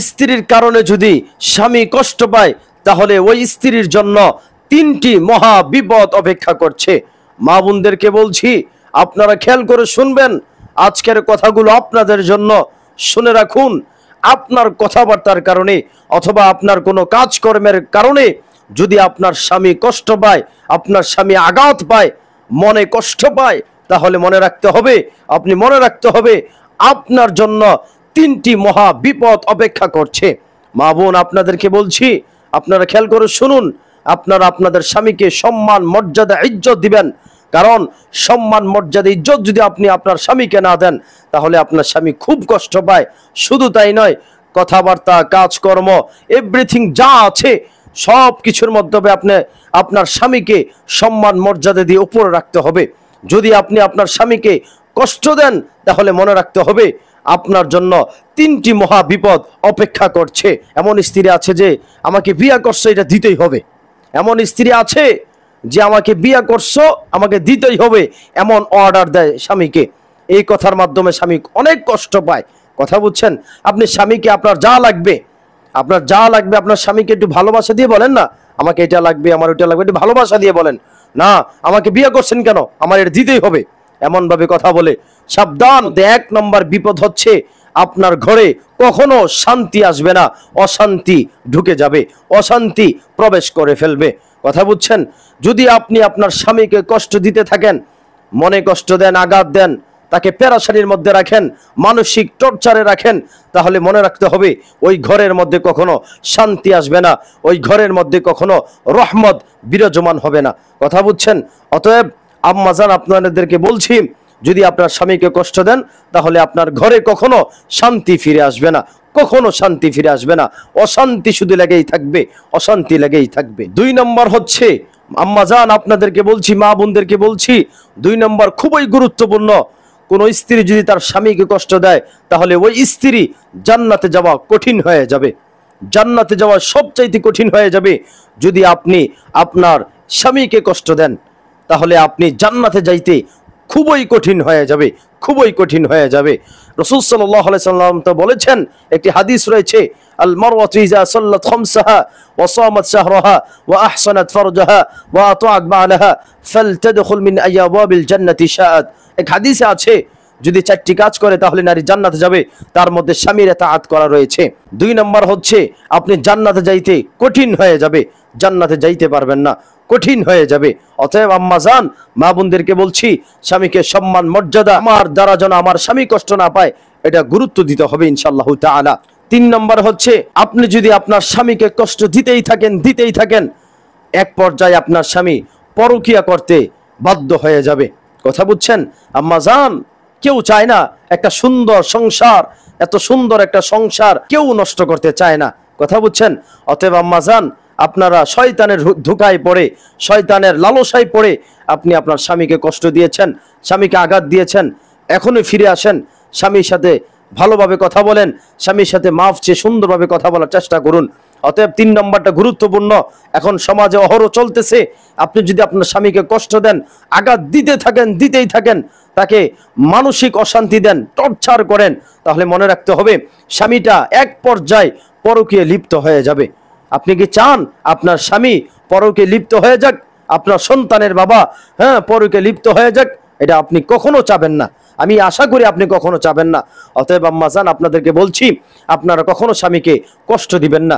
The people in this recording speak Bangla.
স্ত্রীর কারণে যদি স্বামী কষ্ট পায় তাহলে ওই স্ত্রীর জন্য তিনটি মহা বিপদ অপেক্ষা করছে। মা বোনদেরকে বলছি, আপনারা খেয়াল করে শুনবেন, আজকের কথাগুলো আপনাদের জন্য। শুনে রাখুন, আপনার কথাবার্তার কারণে অথবা আপনার কোনো কাজকর্মের কারণে যদি আপনার স্বামী কষ্ট পায়, আপনার স্বামী আঘাত পায়, মনে কষ্ট পায়, তাহলে মনে রাখতে হবে, আপনি মনে রাখতে হবে আপনার জন্য তিনটি মহা বিপদ অপেক্ষা করছে। মা বোন, আপনাদেরকে বলছি, আপনারা খেয়াল করে শুনুন। আপনারা আপনাদের স্বামীকে সম্মান, মর্যাদা, ইজ্জত দিবেন। কারণ সম্মান, মর্যাদা, ইজ্জত যদি আপনি আপনার স্বামীকে না দেন তাহলে আপনার স্বামী খুব কষ্ট পায়। শুধু তাই নয়, কথাবার্তা, কাজকর্ম, এভরিথিং যা আছে সব কিছুর মাধ্যমে আপনি আপনার স্বামীকে সম্মান, মর্যাদা দিয়ে উপরে রাখতে হবে। যদি আপনি আপনার স্বামীকে কষ্ট দেন তাহলে মনে রাখতে হবে আপনার জন্য তিনটি মহা বিপদ অপেক্ষা করছে। এমন স্ত্রী আছে যে আমাকে বিয়ে করছে, এটা দিতেই হবে। এমন স্ত্রী আছে যে আমাকে বিয়ে করছো, আমাকে দিতেই হবে, এমন অর্ডার দেয় স্বামীকে। এই কথার মাধ্যমে স্বামী অনেক কষ্ট পায়। কথা বুঝছেন? আপনি স্বামীকে আপনার যা লাগবে, আপনার স্বামীকে একটু ভালোবাসা দিয়ে বলেন না, আমাকে এটা লাগবে, আমার ওইটা লাগবে, একটু ভালোবাসা দিয়ে বলেন না। আমাকে বিয়ে করছেন কেন, আমার এটা দিতেই হবে, এমন ভাবে কথা বলে সাবধান। এক নম্বর বিপদ হচ্ছে আপনার ঘরে কখনো শান্তি আসবে না, অশান্তি ঢুকে যাবে, অশান্তি প্রবেশ করে ফেলবে। কথা বুঝছেন? যদি আপনি আপনার স্বামীকে কষ্ট দিতে থাকেন, মনে কষ্ট দেন, আঘাত দেন, তাকে পেরেশানির মধ্যে রাখেন, মানসিক টর্চারে রাখেন, তাহলে মনে রাখতে হবে ওই ঘরের মধ্যে কখনো শান্তি আসবে না, ওই ঘরের মধ্যে কখনো রহমত বিরাজমান হবে না। কথা বুঝছেন? অতএব আম্মাজান, আপনাদেরকে বলছি, যদি আপনার স্বামীকে কষ্ট দেন তাহলে আপনার ঘরে কখনো শান্তি ফিরে আসবে না, কখনো শান্তি ফিরে আসবে না, অশান্তি শুধু লেগেই থাকবে, অশান্তি লেগেই থাকবে। 2 নম্বর হচ্ছে, আম্মাজান আপনাদেরকে বলছি, মা বোনদেরকে বলছি, 2 নম্বর খুবই গুরুত্বপূর্ণ। কোন স্ত্রী যদি তার স্বামীকে কষ্ট দেয় তাহলে ওই স্ত্রী জান্নাতে যাওয়া কঠিন হয়ে যাবে, জান্নাতে যাওয়া সবচাইতে কঠিন হয়ে যাবে। যদি আপনি আপনার স্বামীকে কষ্ট দেন তাহলে আপনি জান্নাতে যাইতে খুবই কঠিন হয়ে যাবে, খুবই কঠিন হয়ে যাবে। রাসূল সাল্লাল্লাহু আলাইহি সাল্লাম তো বলেছেন, একটি হাদিস রয়েছে, আল মারওয়াতু ইযা সাল্লাত খামসাহা ওয়া সামাত শাহরাহা ওয়া আহসানাত ফারজাহা ওয়া আতাআত বালাহা ফালতাদখুল মিন আবওয়াবিল জান্নাতি শাআত। এক হাদিসে আছে, যদি 4টি কাজ করে তাহলে নারী জান্নাতে যাবে, তার মধ্যে স্বামীর ইতাআত করা রয়েছে। 2 নম্বর হচ্ছে, আপনি জান্নাতে যাইতে কঠিন হয়ে যাবে, জান্নাতে যাইতে পারবেন না, কঠিন হয়ে যাবে। অতএব আম্মাজান, মা বোনদেরকে বলছি, স্বামীকে সম্মান, মর্যাদা, আমার দ্বারা যেন আমার স্বামী কষ্ট না পায়, এটা গুরুত্ব দিতে হবে ইনশাআল্লাহু তাআলা। 3 নম্বর হচ্ছে, আপনি যদি আপনার স্বামীকে কষ্ট দিতেই থাকেন, এক পর্যায়ে আপনার স্বামী পরকিয়া করতে বাধ্য হয়ে যাবে। কথা বুঝছেন? আম্মাজান, কেউ চায় না একটা সুন্দর সংসার, এত সুন্দর একটা সংসার কেউ নষ্ট করতে চায় না। কথা বুঝছেন? অতএব আম্মাজান, আপনারা শয়তানের ধোঁকায় পড়ে, শয়তানের লালসায় পড়ে আপনি আপনার স্বামীকে কষ্ট দিয়েছেন, স্বামীকে আঘাত দিয়েছেন, এখনই ফিরে আসেন, স্বামীর সাথে ভালোভাবে কথা বলেন, স্বামীর সাথে মাফ চেয়ে সুন্দরভাবে কথা বলার চেষ্টা করুন। অতএব 3 নম্বরটা গুরুত্বপূর্ণ। এখন সমাজে অহরহ চলতেছে, আপনি যদি আপনার স্বামীকে কষ্ট দেন, আঘাত দিতেই থাকেন, তাকে মানসিক অশান্তি দেন, টর্চার করেন, তাহলে মনে রাখতে হবে স্বামীটা এক পর্যায়ে পরকীয়ায় লিপ্ত হয়ে যাবে। আপনি কি চান আপনার স্বামী পরকীয়ায় লিপ্ত হয়ে যাক, আপনার সন্তানের বাবা পরকীয়ায় লিপ্ত হয়ে যাক? এটা আপনি কখনো চাবেন না, আমি আশা করি আপনি কখনো চাবেন না। অতএব আম্মাজান, আপনাদেরকে বলছি, আপনারা কখনো স্বামীকে কষ্ট দিবেন না।